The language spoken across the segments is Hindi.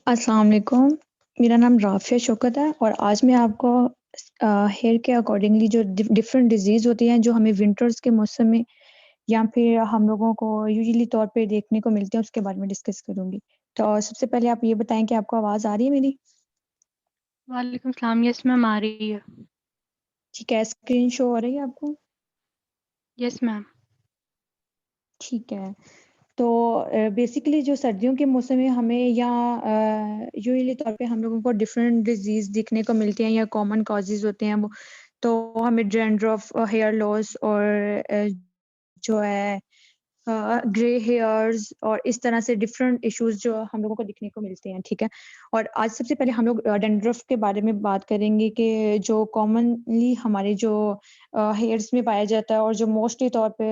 अस्सलाम वालेकुम। मेरा नाम राफ़िया शौकत है और आज मैं आपको हेयर के अकॉर्डिंगली जो डिफ़रेंट डिज़ीज़ होती हैं, जो हमें विंटर्स के मौसम में या फिर हम लोगों को यूजुअली तौर पे देखने को मिलते हैं, उसके बारे में डिस्कस करूँगी। तो सबसे पहले आप ये बताएँ कि आपको आवाज़ आ रही है मेरी? वालेकुम सलाम, यस मैम आ रही है। ठीक है, स्क्रीन शो हो रही है आपको? Yes ma'am. ठीक है। तो बेसिकली जो सर्दियों के मौसम में हमें या यूजुअली तौर पे हम लोगों को डिफरेंट डिज़ीज़ दिखने को मिलते हैं या कॉमन कॉजेज़ होते हैं वो, तो हमें डैंड्रफ हेयर लॉस और जो है ग्रे हेयर्स और इस तरह से डिफरेंट इश्यूज़ जो हम लोगों को दिखने को मिलते हैं, ठीक है? और आज सबसे पहले हम लोग डैंड्रफ के बारे में बात करेंगे कि जो कॉमनली हमारे जो हेयर्स में पाया जाता है और जो मोस्टली तौर पे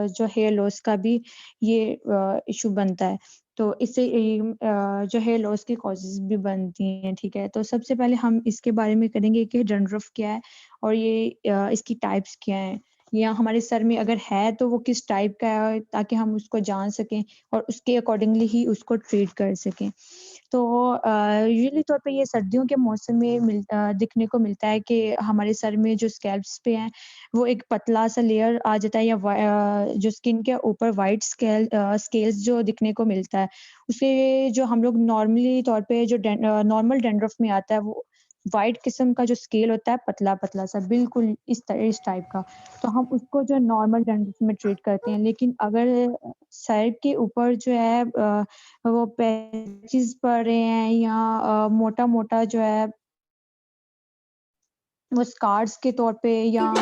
जो हेयर लॉस का भी ये इश्यू बनता है। तो इससे जो हेयर लॉस की कॉजेज़ भी बनती हैं, ठीक है? तो सबसे पहले हम इसके बारे में करेंगे कि डैंड्रफ क्या है और ये इसकी टाइप्स क्या हैं? या हमारे सर में अगर है तो वो किस टाइप का है ताकि हम उसको जान सकें और उसके अकॉर्डिंगली ही उसको ट्रीट कर सकें। तो यूजुअली तौर पे ये सर्दियों के मौसम में दिखने को मिलता है कि हमारे सर में जो स्कैल्प्स पे हैं, वो एक पतला-सा लेयर आ जाता है या जो स्किन के ऊपर व्हाइट स्केल्स जो दिखने को मिलता है। उसे जो हम लोग नॉर्मली तौर पे जो नॉर्मल डैंड्रफ में आता है वो व्हाइट किस्म का जो स्केल होता है पतला-पतला सा बिल्कुल इस टाइप का। तो हम उसको जो नॉर्मल डैंड्रफ में ट्रीट करते हैं। लेकिन अगर सर के ऊपर जो है वो पैचेज़ पड़ रहे हैं या मोटा-मोटा जो है वो स्कार्स के तौर पे या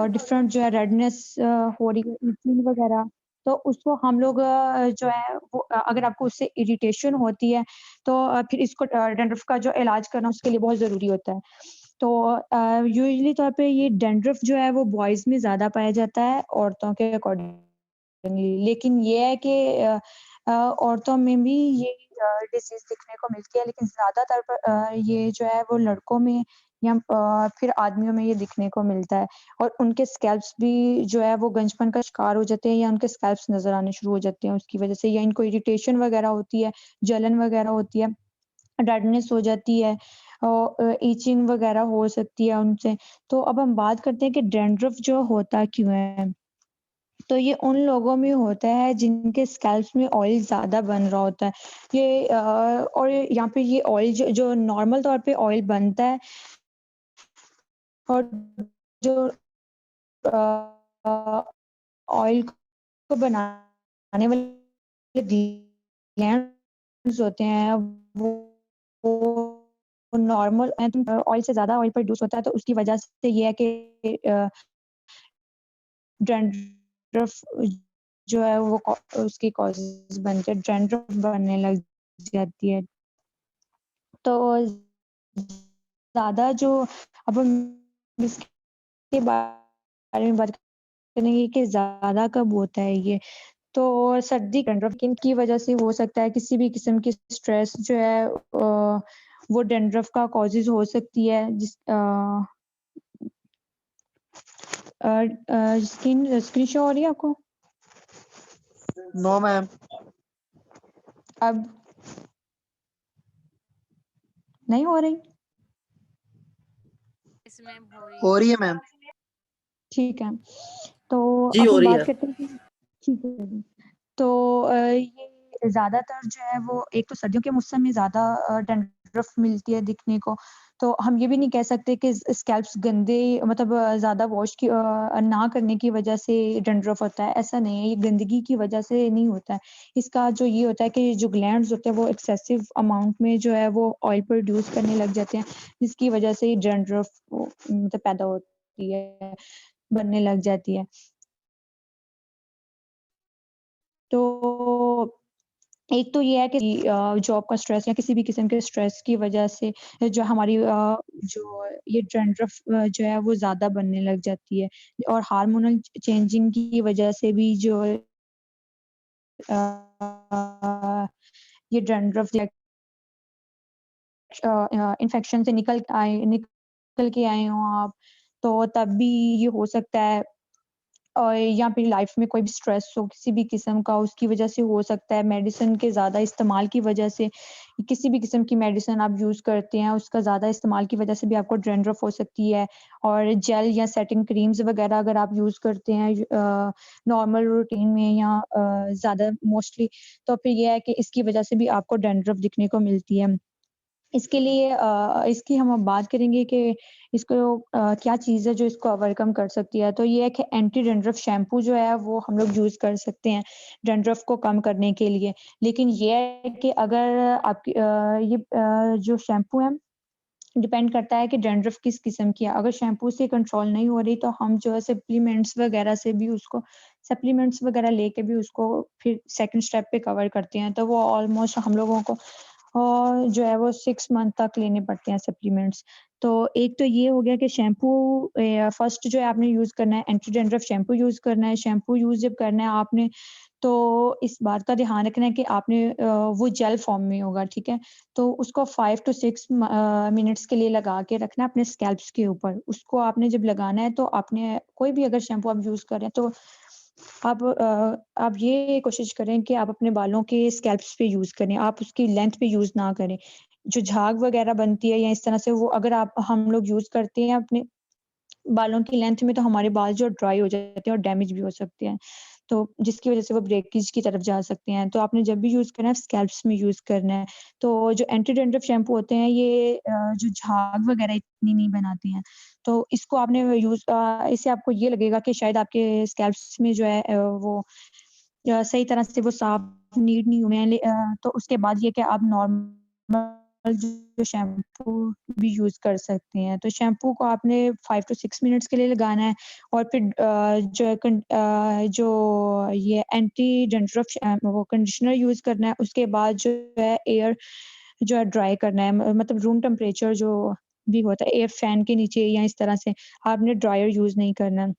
डिफरेंट जो है रेडनेस हो रही है, इचिंग वगैरह, तो उसको हम लोग जो है वो अगर आपको उससे इरिटेशन होती है, तो फिर इसको डैंड्रफ का जो इलाज करना उसके लिए बहुत ज़रूरी होता है। तो यूजुअली तौर पे ये डैंड्रफ जो है वो बॉयज़ में ज़्यादा पाया जाता है औरतों के अकॉर्डिंगली। लेकिन ये है कि औरतों में भी ये डिज़ीज़ दिखने को मिलती है, लेकिन ज़्यादातर ये जो है वो लड़कों में या फिर आदमियों में ये दिखने को मिलता है और उनके स्कैल्प्स भी जो है वो गंजपन का शिकार हो जाते हैं या उनके स्कैल्प्स नज़र आने शुरू हो जाते हैं उसकी वज़ह से या इनको इरिटेशन वग़ैरह होती है, जलन वग़ैरह होती है, रेडनेस हो जाती है इचिंग वग़ैरह हो सकती है उनसे। तो अब हम बात करते हैं कि डैंड्रफ जो होता क्यों है? तो ये उन लोगों में होता है जिनके स्कैल्प्स में ऑयल ज़्यादा बन रहा होता है। और यहाँ पे ये ऑयल जो जो नॉर्मल तौर पे ऑयल बनता है और जो अ, ऑयल को बनाने वाले ग्लैंड्स होते हैं वो नॉर्मल ऑयल से ज़्यादा ऑयल प्रोड्यूस होता है तो उसकी वज़ह से ये है कि डैंड्रफ जो है वो उसकी कॉज़ेज़ बनते हैं, डैंड्रफ बनने लग जाती है। तो ज़्यादा जो अब हम इसके बारे में बात करेंगे कि ज़्यादा कब होता है ये, तो सर्दी डैंड्रफ की वज़ह से हो सकता है, किसी भी किस्म की स्ट्रेस जो है वो डैंड्रफ का कॉज़ेज़ हो सकती है स्क्रीन शो हो रही है आपको? No ma'am. अब नहीं हो रही? यस मैम हो रही हो है। रही है मैम। ठीक है। तो जी अब हो हम रही बात है। करते हैं कि ठीक है जी। तो ये ज़्यादातर जो है वो एक तो सर्दियों के मौसम में ज़्यादा डैंड्रफ मिलती है दिखने को, तो हम ये भी नहीं कह सकते कि स्कैल्प्स गंदे मतलब ज़्यादा वॉश ना करने की वज़ह से डैंड्रफ होता है, ऐसा नहीं है, ये गंदगी की वज़ह से नहीं होता है। इसका जो ये होता है कि जो ग्लैंड्स होते हैं वो एक्सेसिव अमाउंट में जो है वो ऑयल प्रोड्यूस करने लग जाते हैं, जिसकी वज़ह से ये डैंड्रफ मतलब पैदा होती है, बनने लग जाती है। तो एक तो ये है कि जॉब का स्ट्रेस या किसी भी किस्म के स्ट्रेस की वजह से जो हमारी जो ये डैंड्रफ जो है वो ज़्यादा बनने लग जाती है और हार्मोनल चेंजिंग की वजह से भी जो ये डैंड्रफ इन्फेक्शन से निकल के आए हों आप, तो तब भी ये हो सकता है या फिर लाइफ में कोई भी स्ट्रेस हो किसी भी किस्म का उसकी वजह से हो सकता है, मेडिसिन के ज़्यादा इस्तेमाल की वजह से, किसी भी किस्म की मेडिसिन आप यूज़ करते हैं, उसका ज़्यादा इस्तेमाल की वजह से भी आपको डैंड्रफ हो सकती है। और जेल या सेटिंग क्रीम्स वगैरह अगर आप यूज़ करते हैं नॉर्मल रूटीन में या ज़्यादा मोस्टली, तो फिर ये है कि इसकी वजह से भी आपको डैंड्रफ दिखने को मिलती है। इसके लिए इसकी हम अब बात करेंगे कि इसको क्या चीज़ है जो इसको ओवरकम कर सकती है। तो ये है कि एंटी डैंड्रफ शैम्पू जो है वो हम लोग यूज़ कर सकते हैं डैंड्रफ को कम करने के लिए। लेकिन ये है कि अगर आपकी जो शैम्पू है डिपेंड करता है कि डैंड्रफ किस किस्म की है। अगर शैम्पू से कंट्रोल नहीं हो रही तो हम जो है सप्लीमेंट्स वगैरह से भी उसको सप्लीमेंट्स वगैरह लेके भी उसको फिर सेकंड स्टेप पे कवर करते हैं। तो वो ऑलमोस्ट हम लोगों को जो है वो 6 मंथ तक लेने पड़ते हैं सप्लीमेंट्स। तो एक तो ये हो गया कि शैम्पू फर्स्ट जो है आपने यूज़ करना है एंटी डैंड्रफ शैम्पू यूज़ करना है। शैम्पू यूज़ जब करना है आपने तो इस बात का ध्यान रखना है कि आपने वो जेल फॉर्म में होगा, ठीक है? तो उसको 5 टू 6 मिनट्स के लिए लगा के रखना है अपने स्कैल्प्स के ऊपर। उसको आपने जब लगाना है तो आपने कोई भी अगर शैम्पू आप यूज़ कर रहे हैं तो आप ये कोशिश करें कि आप अपने बालों के स्कैल्प्स पे यूज़ करें, आप उसकी लेंथ पे यूज़ ना करें। जो झाग वगैरह बनती है या इस तरह से वो अगर आप हम लोग यूज़ करते हैं अपने बालों की लेंथ में तो हमारे बाल जो ड्राई हो जाते हैं और डैमेज भी हो सकते हैं। तो जिसकी वज़ह से वो ब्रेकेज की तरफ जा सकते हैं। तो आपने जब भी यूज़ करना है स्कैल्प्स में यूज़ करना है। तो जो एंटी डैंड्रफ शैम्पू होते हैं ये जो झाग वग़ैरह इतनी नहीं बनाते हैं। तो इसको आपने इससे आपको ये लगेगा कि शायद आपके स्कैल्प्स में जो है सही तरह से वो साफ नीट नहीं हुए हैं तो उसके बाद ये कि आप नॉर्मल जो शैम्पू भी यूज़ कर सकते हैं। तो शैम्पू को आपने 5 टू 6 मिनट्स के लिए लगाना है और फिर जो ये एंटी डैंड्रफ वो कंडीशनर यूज़ करना है, उसके बाद जो है एयर जो है ड्राई करना है मतलब रूम टेम्परेचर जो भी होता है एयर फैन के नीचे या इस तरह से आपने ड्रायर यूज़ नहीं करना है।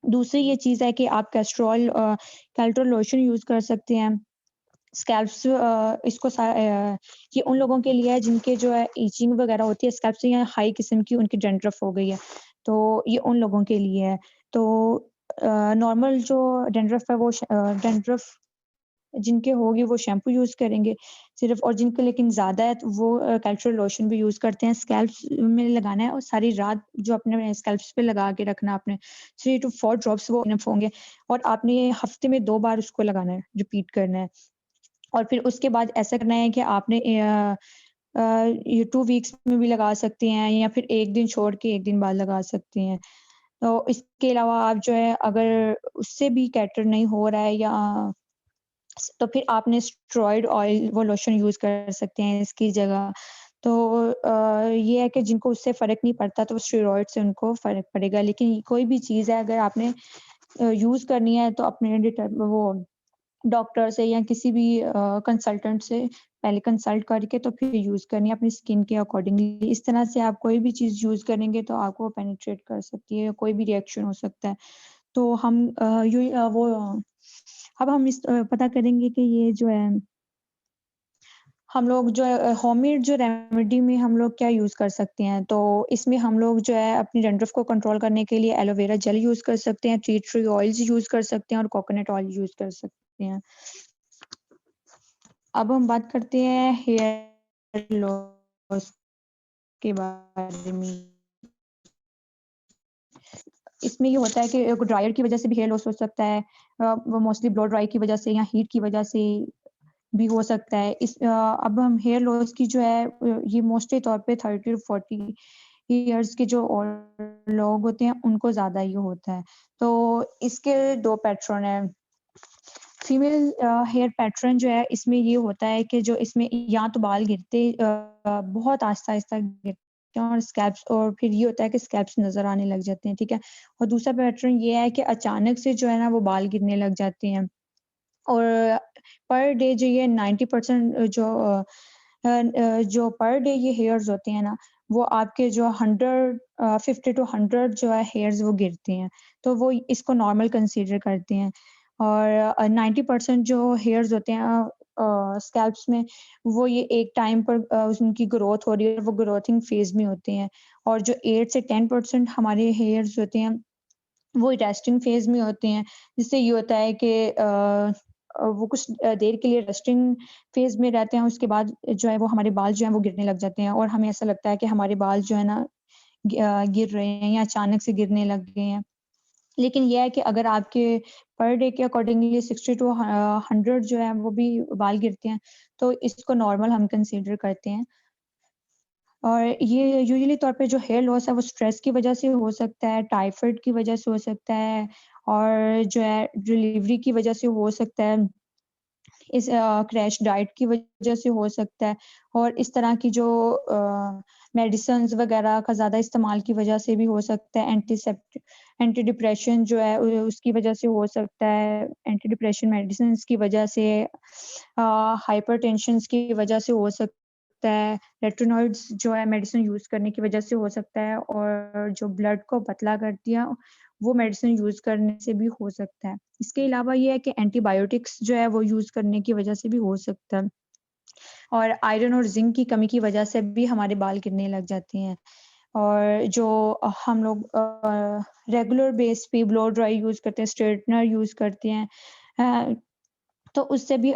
दूसरी ये चीज़ है कि आप कैस्ट्रॉल लोशन यूज़ कर सकते हैं। स्कैल्प्स ये उन लोगों के लिए है जिनके जो है इचिंग वगैरह होती है स्कैल्प से या हाई किस्म की उनकी डैंड्रफ हो गई है, तो ये उन लोगों के लिए है। तो नॉर्मल जो डैंड्रफ है डैंड्रफ जिनके होगी वो शैम्पू यूज़ करेंगे सिर्फ़ और जिनके लेकिन ज़्यादा है तो वो कैस्ट्रॉल लोशन भी यूज़ करते हैं। स्कैल्प्स में लगाना है और सारी रात जो अपने स्कैल्प्स पे लगा के रखना आपने 3 टू 4 ड्रॉप्स वो इनफ होंगे और आपने हफ़्ते में 2 बार उसको लगाना है, रिपीट करना है। और फिर उसके बाद ऐसा करना है कि आपने ये 2 वीक्स में भी लगा सकते हैं या फिर 1 दिन छोड़ के 1 दिन बाद लगा सकते हैं। तो इसके अलावा आप जो है अगर उससे भी कैटर नहीं हो रहा है या तो फिर आपने स्टेरॉइड ऑयल वो लोशन यूज़ कर सकते हैं इसकी जगह। तो ये है कि जिनको उससे फ़र्क नहीं पड़ता तो स्टेरॉइड से उनको फ़र्क पड़ेगा। लेकिन कोई भी चीज़ है अगर आपने यूज़ करनी है तो अपने वो डॉक्टर से या किसी भी कंसल्टेंट से पहले कंसल्ट करके तो फिर यूज़ करनी है अपनी स्किन के अकॉर्डिंगली। इस तरह से आप कोई भी चीज़ यूज़ करेंगे तो आपको पेनिट्रेट कर सकती है, कोई भी रिएक्शन हो सकता है। तो हम अब हम पता करेंगे कि ये जो है हम लोग जो है होममेड जो रेमेडी में हम लोग क्या यूज़ कर सकते हैं, तो इसमें हम लोग जो है अपनी डैंड्रफ को कंट्रोल करने के लिए एलोवेरा जेल यूज़ कर सकते हैं, टी ट्री ऑयल्स यूज़ कर सकते हैं और कोकोनट ऑयल यूज़ कर सकते हैं। अब हम बात करते हैं हेयर लॉस के बारे में। इसमें ये होता है कि ड्रायर की वज़ह से भी हेयर लॉस हो सकता है। वो मोस्टली ब्लो ड्राई की वज़ह से या हीट की वज़ह से भी हो सकता है। अब हम हेयर लॉस की जो है ये मोस्टली तौर पे 30 टू 40 ईयर्स के जो और लोग होते हैं, उनको ज़्यादा ये होता है। तो इसके 2 पैटर्न हैं। फीमेल हेयर पैटर्न जो है इसमें ये होता है कि जो इसमें या तो बाल गिरते बहुत आहिस्ता-आहिस्ता गिरते हैं और स्कैल्प्स और फिर ये होता है कि स्कैल्प्स नज़र आने लग जाते हैं, ठीक है? और दूसरा पैटर्न ये है कि अचानक से जो है ना वो बाल गिरने लग जाते हैं और पर डे जो ये 90% जो पर डे ये हेयर्स होते हैं ना, वो आपके जो 50 टू 100 जो है हेयर्स वो गिरते हैं, तो वो इसको नॉर्मल कंसीडर करते हैं। और 90% जो हेयर्स होते हैं स्कैल्प्स में, वो ये एक टाइम पर उनकी ग्रोथ हो रही है, वो ग्रोथिंग फेज़ में होते हैं। और जो 8 से 10% हमारे हेयर्स होते हैं वो रेस्टिंग फ़ेज़ में होते हैं, जिससे ये होता है कि वो कुछ देर के लिए रेस्टिंग फ़ेज़ में रहते हैं, उसके बाद जो है वो हमारे बाल जो हैं वो गिरने लग जाते हैं और हमें ऐसा लगता है कि हमारे बाल जो है ना गिर रहे हैं या अचानक से गिरने लग गए हैं। लेकिन ये है कि अगर आपके पर डे के अकॉर्डिंगली 60 टू 100 जो है वो भी बाल गिरते हैं, तो इसको नॉर्मल हम कंसीडर करते हैं। और ये यूजुअली तौर पे जो हेयर लॉस है वो स्ट्रेस की वज़ह से हो सकता है, टाइफाइड की वज़ह से हो सकता है और जो है डिलीवरी की वज़ह से हो सकता है। इस क्रैश डाइट की वज़ह से हो सकता है और इस तरह की जो मेडिसिन्स वग़ैरह का ज़्यादा इस्तेमाल की वज़ह से भी हो सकता है। एंटी डिप्रेशन जो है उसकी वज़ह से हो सकता है, एंटी डिप्रेशन मेडिसिन्स की वज़ह से हाइपरटेंशन्स की वज़ह से हो सकता है, रेटिनॉइड्स जो है मेडिसिन यूज़ करने की वज़ह से हो सकता है और जो ब्लड को पतला करती है, वो मेडिसिन यूज़ करने से भी हो सकता है। इसके अलावा ये है कि एंटीबायोटिक्स जो है वो यूज़ करने की वज़ह से भी हो सकता है और आयरन और ज़िंक की कमी की वज़ह से भी हमारे बाल गिरने लग जाते हैं। और जो हम लोग रेगुलर बेस पे ब्लो ड्राई यूज़ करते हैं, स्ट्रेटनर यूज़ करते हैं अ, तो उससे भी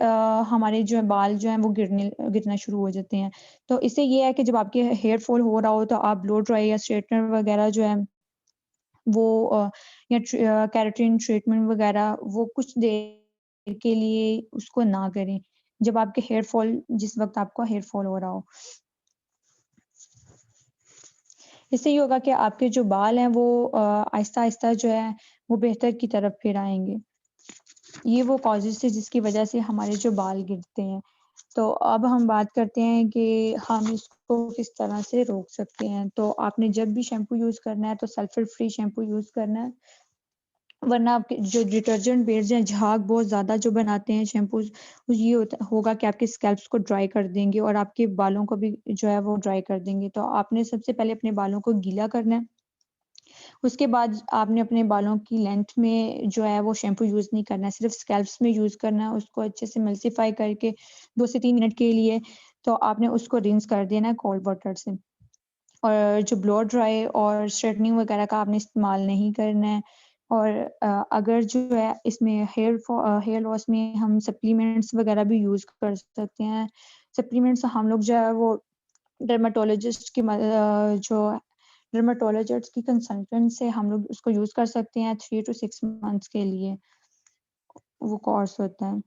हमारे जो है बाल जो हैं वो गिरना शुरू हो जाते हैं। तो इससे ये है कि जब आपके हेयर फॉल हो रहा हो तो आप ब्लो ड्राई या स्ट्रेटनर वग़ैरह जो है वो या केराटिन ट्रीटमेंट वग़ैरह वो कुछ देर के लिए उसको ना करें, जब आपके हेयर फॉल जिस वक़्त आपको हेयर फॉल हो रहा हो। इससे ये होगा कि आपके जो बाल हैं वो आहिस्ता-आहिस्ता जो है वो बेहतर की तरफ फिर आएँगे। ये वो कॉज़ेज़ थे जिसकी वज़ह से हमारे जो बाल गिरते हैं। तो अब हम बात करते हैं कि हम इसको किस तरह से रोक सकते हैं। तो आपने जब भी शैम्पू यूज़ करना है तो सल्फ़र फ्री शैम्पू यूज़ करना है। वरना आपके जो डिटर्जेंट बेस्ड हैं, झाग बहुत ज़्यादा जो बनाते हैं शैम्पूज़, ये होगा कि आपके स्कैल्प्स को ड्राई कर देंगे और आपके बालों को भी जो है वो ड्राई कर देंगे। तो आपने सबसे पहले अपने बालों को गीला करना है। उसके बाद आपने अपने बालों की लेंथ में जो है वो शैम्पू यूज़ नहीं करना है, सिर्फ़ स्कैल्प्स में यूज़ करना है, उसको अच्छे से एमल्सिफ़ाई करके 2 से 3 मिनट के लिए, तो आपने उसको रिंस कर देना है कोल्ड वाटर से। और जो ब्लो ड्राई और स्ट्रेटनिंग वगैरह का आपने इस्तेमाल नहीं करना है और अगर जो है इसमें हेयर लॉस में हम सप्लीमेंट्स वगैरह भी यूज़ कर सकते हैं। सप्लीमेंट्स हम लोग जो है वो डर्मेटोलॉजिस्ट जो डर्मेटोलॉजिस्ट की कंसल्टेंट से हम लोग उसको यूज़ कर सकते हैं 3 टू 6 मंथ्स के लिए, वो कोर्स होता है।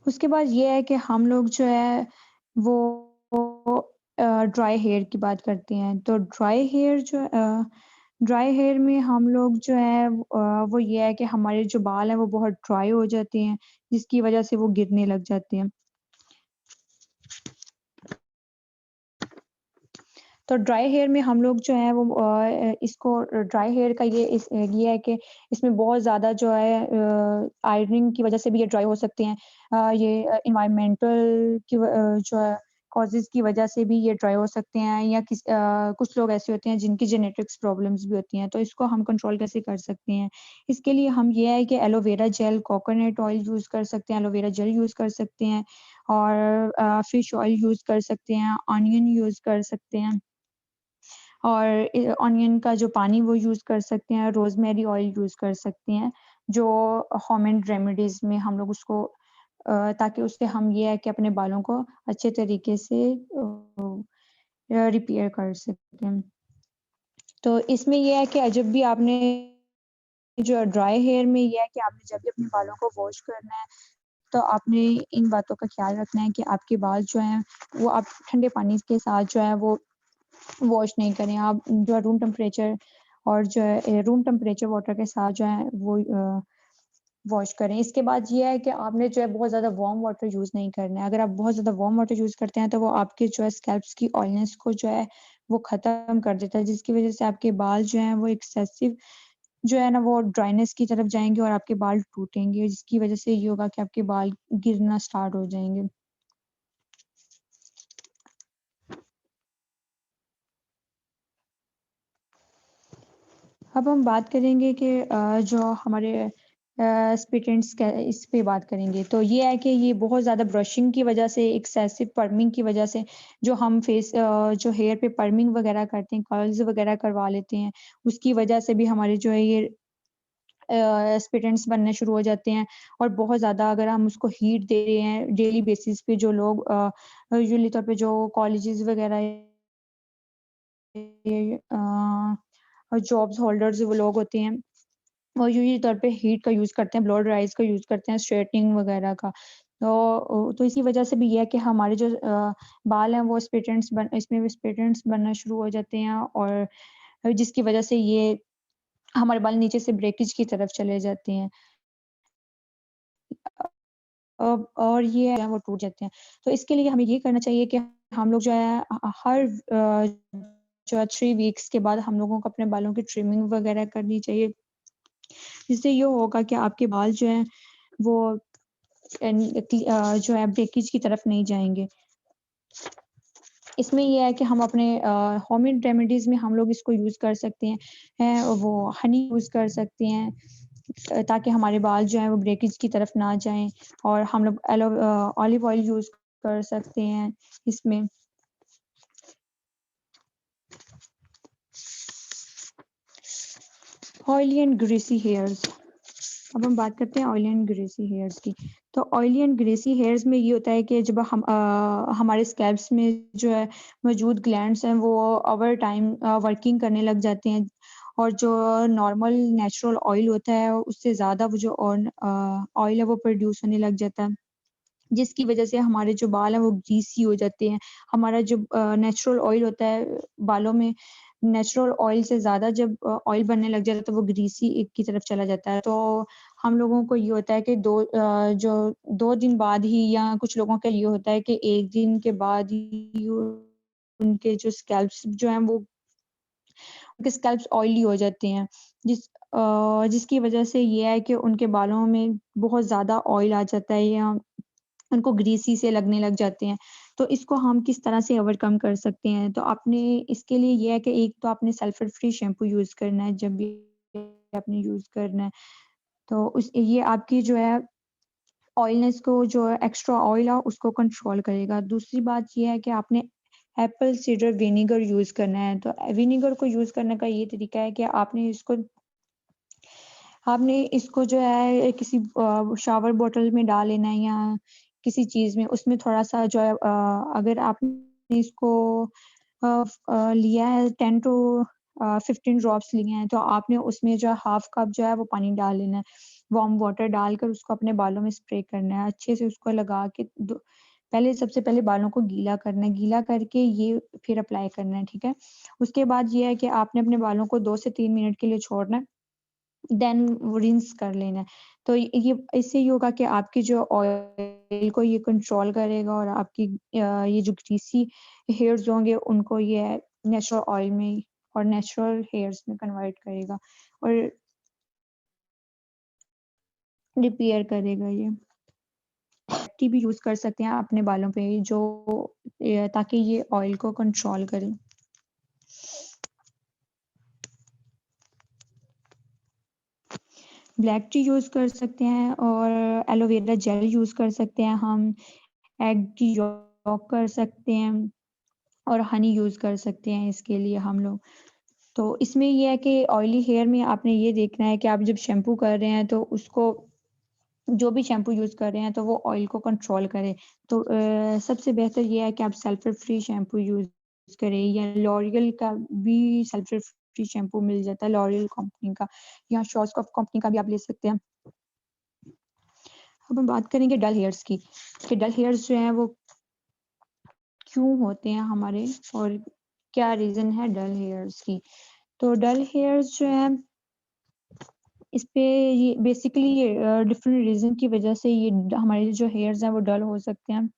उसके बाद ये है कि हम लोग जो है वो ड्राई हेयर की बात करते हैं। तो ड्राई हेयर में हम लोग जो है वो ये है कि हमारे जो बाल हैं वो बहुत ड्राई हो जाते हैं, जिसकी वज़ह से वो गिरने लग जाते हैं। तो ड्राई हेयर में हम लोग जो है वो इसको ड्राई हेयर का ये है कि इसमें बहुत ज़्यादा जो है आयरनिंग की वज़ह से भी ये ड्राई हो सकते हैं। ये एनवायरनमेंटल जो है कॉज़ेज़ की वज़ह से भी ये ड्राई हो सकते हैं या कुछ लोग ऐसे होते हैं जिनकी जेनेटिक्स प्रॉब्लम्स भी होती हैं, तो इसको हम कंट्रोल कैसे कर सकते हैं? इसके लिए हम ये है कि aloe vera gel, coconut oil use कर सकते हैं, एलोवेरा जेल यूज़ कर सकते हैं और फिश ऑयल यूज़ कर सकते हैं, ऑनियन यूज़ कर सकते हैं। और ऑनियन का जो पानी वो यूज़ कर सकते हैं, रोज़मेरी ऑयल यूज़ कर सकते हैं, जो होममेड रेमेडीज़ में हम लोग उसको ताकि उससे हम ये है कि अपने बालों को अच्छे तरीके से रिपेयर कर सकें। तो इसमें ये है कि जब भी आपने जो ड्राई हेयर में ये है कि आपने जब भी अपने बालों को वॉश करना है, तो आपने इन बातों का ख़्याल रखना है कि आपके बाल जो हैं, वो आप ठंडे पानी के साथ जो है वो वॉश नहीं करें आप जो है रूम टेम्परेचर और जो है रूम टेम्परेचर वाटर के साथ जो है वो वॉश करें। इसके बाद ये है कि आपने जो है बहुत ज़्यादा वार्म वाटर यूज़ नहीं करना है। अगर आप बहुत ज़्यादा वार्म वाटर यूज़ करते हैं तो वो आपके जो है स्कैल्प्स की ऑयलीनेस को जो है वो ख़त्म कर देता है जिसकी वज़ह से आपके बाल जो हैं वो एक्सेसिव जो है ना वो ड्राइनेस की तरफ जाएँगे और आपके बाल टूटेंगे जिसकी वज़ह से ये होगा कि आपके बाल गिरना स्टार्ट हो जाएँगे। अब हम बात करेंगे कि जो हमारे एक्सपेक्टेंट्स इस पे बात करेंगे। तो ये है कि ये बहुत ज़्यादा ब्रशिंग की वजह से, एक्सेसिव पर्मिंग की वजह से जो हम जो हेयर पे पर्मिंग वगैरह करते हैं, कर्ल्स वगैरह करवा लेते हैं, उसकी वजह से भी हमारे जो है ये एक्सपेक्टेंट्स बनने शुरू हो जाते हैं। और बहुत ज़्यादा अगर हम उसको हीट दे रहे हैं डेली बेसिस पे, जो लोग यूजुअली तौर पे जो कॉलेजेस वगैरह और जॉब्स होल्डर्स वो लोग होते हैं, और यूजुअली तौर पे हीट का यूज़ करते हैं, ब्लो ड्राइज का यूज़ करते हैं, स्ट्रेटनिंग वगैरह का। तो इसी वजह से भी ये है कि हमारे जो बाल हैं वो स्प्लिटेंट्स बनना शुरू हो जाते हैं, और जिसकी वजह से ये हमारे बाल नीचे से ब्रेकेज की तरफ चले जाते हैं। और ये है वो टूट जाते हैं। तो इसके लिए हमें ये करना चाहिए कि हम लोग जो है हर जो है 3 वीक्स के बाद हम लोगों को अपने बालों की ट्रिमिंग वगैरह करनी चाहिए। इससे ये होगा कि आपके बाल जो हैं वो जो है ब्रेकेज की तरफ नहीं जाएँगे। इसमें ये है कि हम अपने होम रेमेडीज़ में हम लोग इसको यूज़ कर सकते हैं, वो हनी यूज़ कर सकते हैं, ताकि हमारे बाल जो हैं वो ब्रेकेज की तरफ ना जाएँ, और हम लोग ऑलिव ऑयल यूज़ कर सकते हैं इसमें। Oily and greasy hairs. अब हम बात करते हैं ऑयली एंड ग्रेसी हेयर्स की। तो ऑयली एंड ग्रेसी हेयर्स में ये होता है कि जब हमारे स्कैल्प्स में जो है मौजूद ग्लैंड्स हैं वो ओवर टाइम वर्किंग करने लग जाते हैं, और जो नॉर्मल नेचुरल ऑयल होता है उससे ज़्यादा वो जो ऑयल है वो प्रोड्यूस होने लग जाता है, जिसकी वजह से हमारे जो बाल हैं वो ग्रीसी हो जाते हैं। हमारा जो नेचुरल ऑयल होता है बालों में, नेचुरल ऑयल से ज़्यादा जब ऑयल बनने लग जाता है तो वो ग्रीसी एक की तरफ चला जाता है। तो हम लोगों को ये होता है कि जो 2 दिन बाद ही, या कुछ लोगों के लिए होता है कि 1 दिन के बाद ही उनके जो स्कैल्प्स जो हैं वो उनके स्कैल्प्स ऑयली हो जाते हैं। जिसकी वजह से ये है कि उनके बालों में बहुत ज़्यादा ऑयल आ जाता है, या उनको ग्रीसी से लगने लग जाते हैं। तो इसको हम किस तरह से ओवरकम कर सकते हैं? तो आपने इसके लिए ये है कि एक तो आपने सल्फर फ्री शैम्पू यूज़ करना है जब भी आपने यूज़ करना है। तो उस ये आपकी जो है ऑयलनेस को, जो एक्स्ट्रा ऑयल है उसको कंट्रोल करेगा। दूसरी बात ये है कि आपने एप्पल साइडर विनेगर यूज़ करना है। तो विनेगर को यूज़ करने का ये तरीका है कि आपने इसको जो है किसी शावर बॉटल में डाल लेना है, या किसी चीज़ में, उसमें थोड़ा-सा जो है अगर आपने इसको लिया है 10 टू 15 ड्रॉप्स लिए हैं, तो आपने उसमें जो है हाफ कप जो है वो पानी डाल लेना है। वार्म वाटर डालकर उसको अपने बालों में स्प्रे करना है। अच्छे से उसको लगा के सबसे पहले बालों को गीला करना है। गीला करके ये फिर अप्लाई करना है, ठीक है? उसके बाद ये है कि आपने अपने बालों को 2 से 3 मिनट के लिए छोड़ना है। देन वो रिंस कर लेना है। तो ये इससे ये होगा कि आपकी जो ऑयल को ये कंट्रोल करेगा, और आपकी ये जो ग्रीसी हेयर्स होंगे उनको ये नेचुरल ऑयल में और नेचुरल हेयर्स में कन्वर्ट करेगा, और रिपेयर करेगा ये। टी भी यूज़ कर सकते हैं अपने बालों पे, जो ताकि ये ऑयल को कंट्रोल करे। ब्लैक टी यूज़ कर सकते हैं, और एलोवेरा जेल यूज़ कर सकते हैं हम, एग की यॉक कर सकते हैं, और हनी यूज़ कर सकते हैं इसके लिए हम लोग। तो इसमें ये है कि ऑयली हेयर में आपने ये देखना है कि आप जब शैम्पू कर रहे हैं तो उसको, जो भी शैम्पू यूज़ कर रहे हैं तो वो ऑयल को कंट्रोल करे। तो सबसे बेहतर ये है कि आप सल्फर फ्री शैम्पू यूज़ करें, या लॉरियल का भी सल्फर फ्री शैम्पू मिल जाता है, लॉरियल कंपनी का, या शॉर्ट्सकॉफ कंपनी का भी आप ले सकते हैं। अब हम बात करेंगे डल हेयर्स की, कि डल हेयर्स जो हैं वो क्यों होते हैं हमारे, और क्या रीज़न है डल हेयर्स की। तो डल हेयर्स जो है, इस पे ये बेसिकली डिफरेंट रीज़न की वज़ह से ये हमारे जो हेयर्स हैं वो डल हो सकते हैं,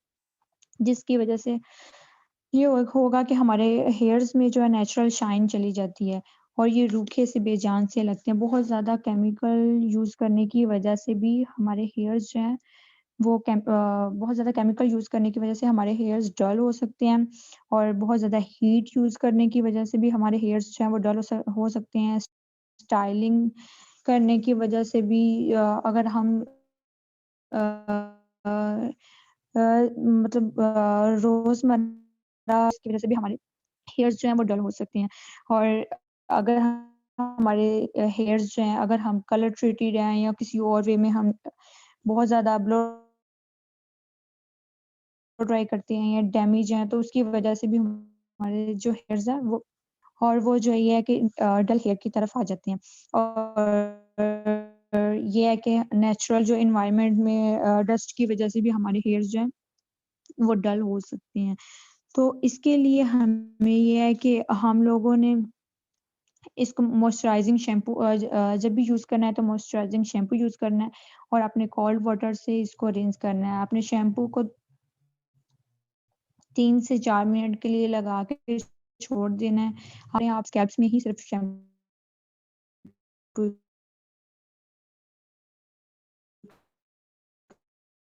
जिसकी वज़ह से ये होगा कि हमारे हेयर्स में जो है नेचुरल शाइन चली जाती है, और ये रूखे से बेजान से लगते हैं। बहुत ज़्यादा केमिकल यूज़ करने की वज़ह से भी हमारे हेयर्स जो हैं वो बहुत ज़्यादा केमिकल यूज़ करने की वज़ह से हमारे हेयर्स डल हो सकते हैं, और बहुत ज़्यादा हीट यूज़ करने की वज़ह से भी हमारे हेयर्स जो हैं वो डल हो सकते हैं। स्टाइलिंग करने की वजह से भी अगर हम अ अ मतलब रोज़मर्रा की वजह से भी हमारे हेयर्स जो हैं वो डल हो सकते हैं। और अगर हमारे हेयर्स जो हैं अगर हम कलर ट्रीटेड हैं या किसी और वे में हम बहुत ज़्यादा ब्लो ड्राई करते हैं या डैमेज हैं, तो उसकी वजह से भी हमारे जो हेयर्स हैं वो जो ये है कि डल हेयर की तरफ आ जाते हैं। और ये है कि नेचुरल जो एनवायरनमेंट में डस्ट की वजह से भी हमारे हेयर्स जो हैं वो डल हो सकते हैं। तो इसके लिए हमें ये है कि हम लोगों ने इसको मॉइस्चराइज़िंग शैम्पू जब भी यूज़ करना है तो मॉइस्चराइज़िंग शैम्पू यूज़ करना है और अपने कोल्ड वाटर से इसको रिंस करना है। अपने शैम्पू को 3 से 4 मिनट के लिए लगा के छोड़ देना है। अपने आप स्कैल्प्स में ही सिर्फ़ शैम्पू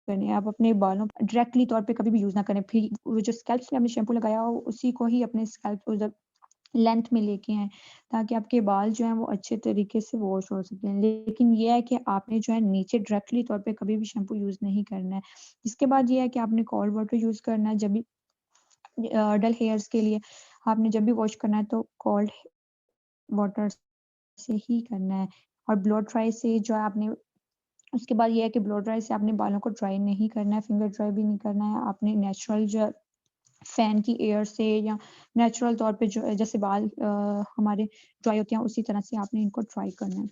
करनी है। आप अपने बालों डायरेक्टली तौर पे कभी भी यूज़ ना करें। फिर वो जो स्कैल्प्स में आपने शैम्पू लगाया हो उसी को ही अपने स्कैल्प उधर लेंथ में लेके आएँ, ताकि आपके बाल जो हैं वो अच्छे तरीके से वॉश हो सकें। लेकिन ये है कि आपने जो है नीचे डायरेक्टली तौर पे कभी भी शैम्पू यूज़ नहीं करना है। इसके बाद ये है कि आपने कोल्ड वाटर यूज़ करना है जब भी डल हेयर्स के लिए आपने जब भी वॉश करना है तो कोल्ड वाटर से ही करना है। और ब्लो ड्राई से जो है आपने उसके बाद ये है कि ब्लो ड्राई से आपने बालों को ड्राई नहीं करना है, फिंगर ड्राई भी नहीं करना है। आपने नेचुरल जो है फैन की एयर से या नेचुरल तौर पे जो है जैसे बाल हमारे ड्राई होते हैं उसी तरह से आपने इनको ड्राई करना है।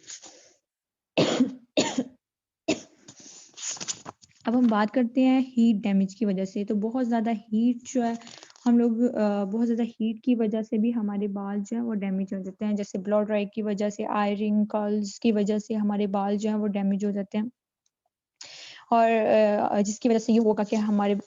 अब हम बात करते हैं हीट डैमेज की वजह से, तो बहुत ज़्यादा हीट जो है हम लोग बहुत ज़्यादा हीट की वजह से भी हमारे बाल जो हैं वो डैमेज हो जाते हैं। जैसे ब्लो ड्राई की वजह से, आई रिंकल्स की वजह से हमारे बाल जो हैं वो डैमेज हो जाते हैं। और जिसकी वजह से ये होगा कि हमारे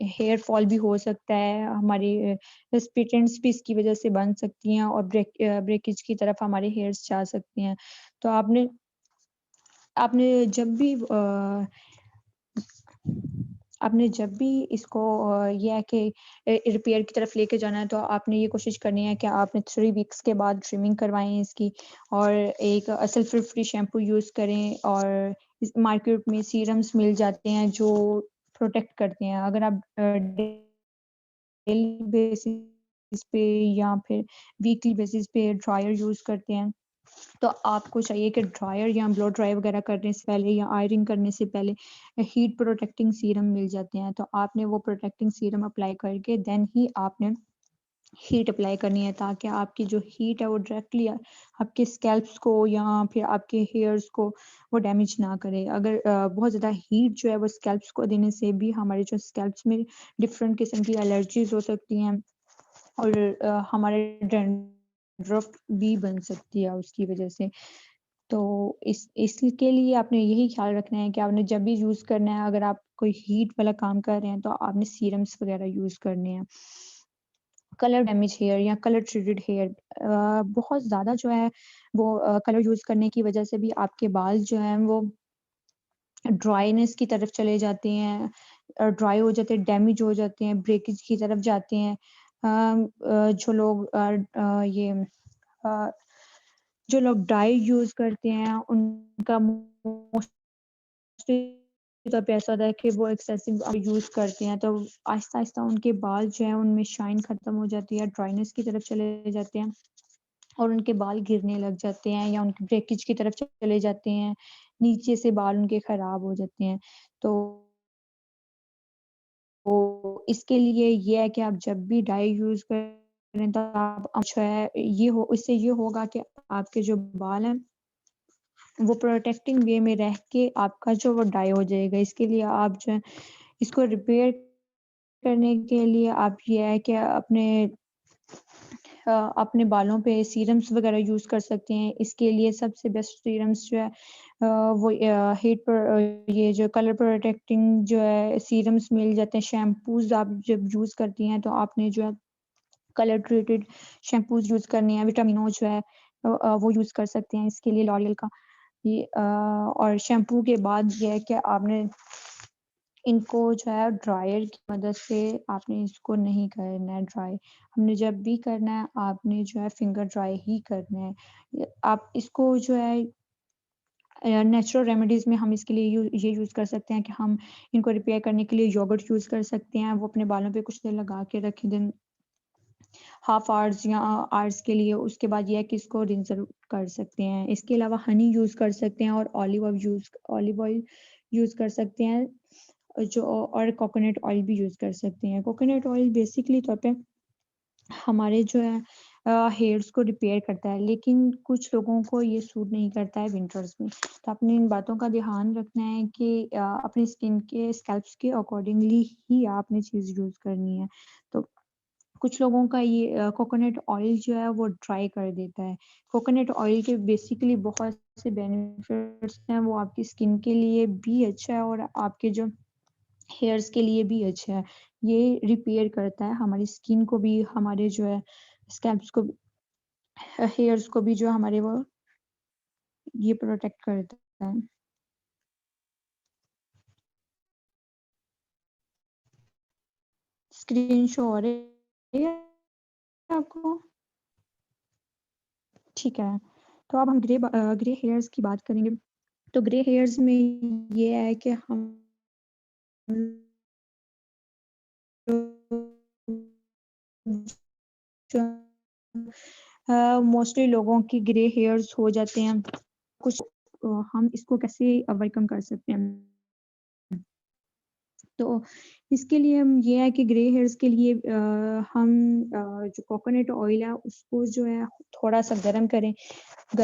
हेयर फॉल भी हो सकता है, हमारी स्प्लिट एंड्स भी इसकी वजह से बन सकती हैं और ब्रेकेज की तरफ हमारे हेयर्स जा सकती हैं। तो आपने आपने जब भी आपने जब भी इसको ये है कि रिपेयर की तरफ लेके जाना है, तो आपने ये कोशिश करनी है कि आपने 3 वीक्स के बाद ट्रिमिंग करवाएँ इसकी और एक सल्फर फ्री शैम्पू यूज़ करें। और इस मार्केट में सीरम्स मिल जाते हैं जो प्रोटेक्ट करते हैं। अगर आप डेली बेसिस पे या फिर वीकली बेसिस पे ड्रायर यूज़ करते हैं, तो आपको चाहिए कि ड्रायर या ब्लो ड्राई वगैरह करने से पहले या आयरन करने से पहले हीट प्रोटेक्टिंग सीरम मिल जाते हैं। तो आपने वो प्रोटेक्टिंग सीरम अप्लाई करके देन ही आपने हीट अप्लाई करनी है, ताकि आपकी जो हीट है वो डायरेक्टली आपके स्कैल्प्स को या फिर आपके हेयर्स को वो डैमेज ना करे। अगर बहुत ज़्यादा हीट जो है वो स्कैल्प्स को देने से भी हमारे जो स्कैल्प्स में डिफरेंट किस्म की एलर्जीज़ हो सकती हैं और हमारे डैंड्रफ भी बन सकती है उसकी वजह से। तो इसके लिए आपने यही ख़्याल रखना है कि आपने जब भी यूज़ करना है, अगर आप कोई हीट वाला काम कर रहे हैं, तो आपने सीरम्स वग़ैरह यूज़ करने हैं। कलर डैमेज हेयर या कलर ट्रीटेड हेयर बहुत ज़्यादा जो है वो कलर यूज़ करने की वज़ह से भी आपके बाल जो हैं वो ड्राइनेस की तरफ चले जाते हैं, ड्राई हो जाते हैं, डैमेज हो जाते हैं, ब्रेकेज की तरफ जाते हैं। जो लोग अ, जो लोग डाई यूज़ करते हैं उनका मोस्टली तौर पे ऐसा होता है कि वो एक्सेसिव यूज़ करते हैं, तो आहिस्ता-आहिस्ता उनके बाल जो हैं उनमें शाइन ख़त्म हो जाती है, ड्राइनेस की तरफ चले जाते हैं और उनके बाल गिरने लग जाते हैं या उनके ब्रेकेज की तरफ चले जाते हैं, नीचे से बाल उनके ख़राब हो जाते हैं। तो इसके लिए ये है कि आप जब भी डाई यूज़ करें तो आप जो है ये हो इससे ये होगा कि आपके जो बाल हैं वो प्रोटेक्टिंग वे में रह के आपका जो वो डाई हो जाएगा। इसके लिए आप जो है इसको रिपेयर करने के लिए आप ये है कि अपने बालों पे सीरम्स वगैरह यूज़ कर सकते हैं। इसके लिए सबसे बेस्ट सीरम्स जो है वो ये जो कलर प्रोटेक्टिंग जो है सीरम्स मिल जाते हैं। शैम्पूज़ आप जब यूज़ करती हैं तो आपने जो है कलर ट्रीटेड शैम्पूज़ यूज़ करने हैं। विटामिनो जो है वो यूज़ कर सकते हैं इसके लिए लॉरियल का। और शैम्पू के बाद ये है कि आपने इनको जो है ड्रायर की मदद से आपने इसको नहीं करना है ड्राई। हमने जब भी करना है आपने जो है फिंगर ड्राई ही करना है। आप इसको जो है नेचुरल रेमेडीज़ में हम इसके लिए ये यूज़ कर सकते हैं कि हम इनको रिपेयर करने के लिए योगर्ट यूज़ कर सकते हैं, वो अपने बालों पे कुछ देर लगा के रखें, देन हाफ आवर्स या आवर्स के लिए, उसके बाद ये है कि इसको रिंस ज़रूर कर सकते हैं। इसके अलावा हनी यूज़ कर सकते हैं और ऑलिव ऑयल यूज़ कर सकते हैं, जो और कोकोनट ऑयल भी यूज़ कर सकते हैं। कोकोनट ऑयल बेसिकली तौर पे हमारे जो है हेयर्स को रिपेयर करता है, लेकिन कुछ लोगों को ये सूट नहीं करता है विंटर्स में। तो आपने इन बातों का ध्यान रखना है कि अपनी स्किन के स्कैल्प्स के अकॉर्डिंगली ही आपने चीज़ यूज़ करनी है। तो कुछ लोगों का ये कोकोनट ऑयल जो है वो ड्राई कर देता है। कोकोनट ऑयल के बेसिकली बहुत से बेनिफिट्स हैं, वो आपकी स्किन के लिए भी अच्छा है और आपके जो हेयर्स के लिए भी अच्छा है। ये रिपेयर करता है हमारी स्किन को भी, हमारे जो है स्कैल्प्स को हेयर्स को भी जो हमारे वो ये प्रोटेक्ट करता है। स्क्रीन शो हो रही है आपको? ठीक है। तो अब हम ग्रे हेयर्स की बात करेंगे। तो ग्रे हेयर्स में ये है कि हम जो मोस्टली लोगों की ग्रे हेयर्स हो जाते हैं। कुछ हम इसको कैसे ओवरकम कर सकते हैं? तो इसके लिए हम ये है कि ग्रे हेयर्स के लिए हम जो कोकोनट ऑयल है उसको जो है थोड़ा-सा गरम करें।